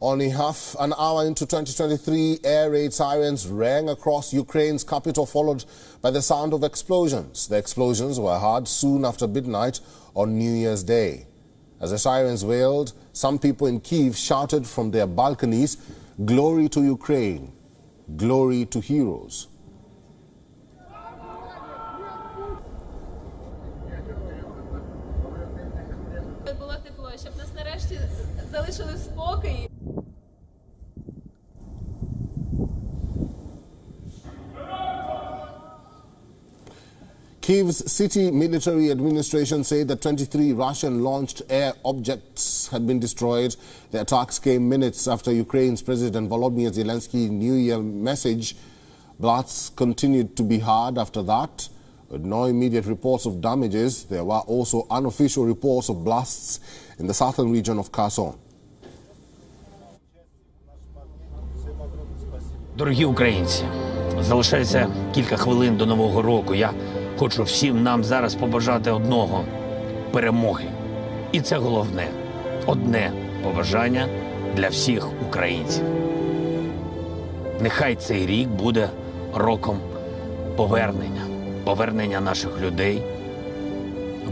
Only half an hour into 2023, air raid sirens rang across Ukraine's capital, followed by the sound of explosions. The explosions were heard soon after midnight on New Year's Day. As the sirens wailed, some people in Kyiv shouted from their balconies, "Glory to Ukraine, glory to heroes." Було тепло, щоб нас нарешті залишили в спокої. Kyiv's city military administration said that 23 Russian-launched air objects had been destroyed. The attacks came minutes after Ukraine's President Volodymyr Zelensky's New Year message. Blasts continued to be heard after that. With no immediate reports of damages, there were also unofficial reports of blasts in the southern region of Kherson. Дорогі українці, залишається кілька хвилин до Нового року. Я хочу всім нам зараз побажати одного – перемоги. І це головне – одне побажання для всіх українців. Нехай цей рік буде роком повернення. Повернення наших людей,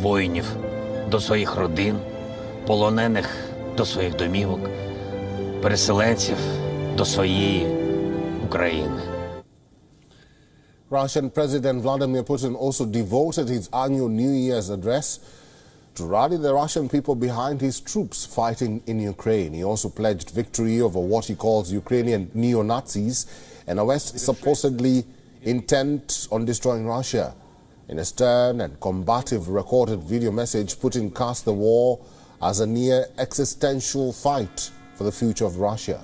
воїнів до своїх родин, полонених до своїх домівок, переселенців до своєї України. Russian President Vladimir Putin also devoted his annual New Year's address to rally the Russian people behind his troops fighting in Ukraine. He also pledged victory over what he calls Ukrainian neo-Nazis and a West supposedly intent on destroying Russia. In a stern and combative recorded video message, Putin cast the war as a near existential fight for the future of Russia.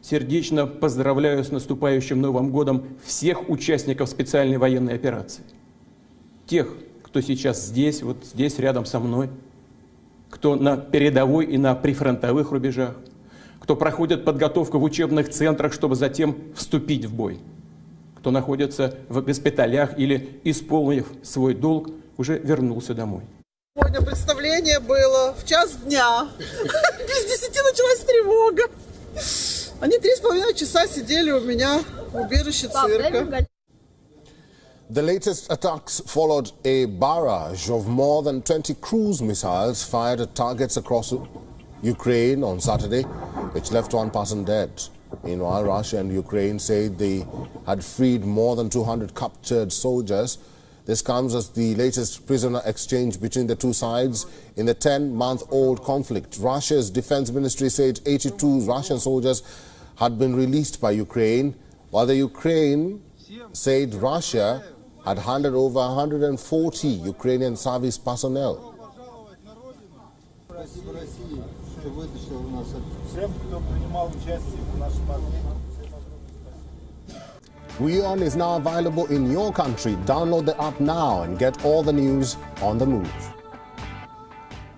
Сердечно поздравляю с наступающим Новым годом всех участников специальной военной операции. Тех, кто сейчас здесь, вот здесь рядом со мной, кто на передовой и на прифронтовых рубежах, кто проходит подготовку в учебных центрах, чтобы затем вступить в бой, кто находится в госпиталях или, исполнив свой долг, уже вернулся домой. Сегодня представление было в час дня. Без 10 началась тревога. Они 3,5 часа сидели у меня в убежище цирка. The latest attacks followed a barrage of more than 20 cruise missiles fired at targets across Ukraine on Saturday, which left one person dead. Meanwhile, Russia and Ukraine said they had freed more than 200 captured soldiers. This comes as the latest prisoner exchange between the two sides in the 10-month-old conflict. Russia's defense ministry said 82 Russian soldiers had been released by Ukraine, while the Ukraine said Russia had handed over 140 Ukrainian service personnel. WION is now available in your country. Download the app now and get all the news on the move.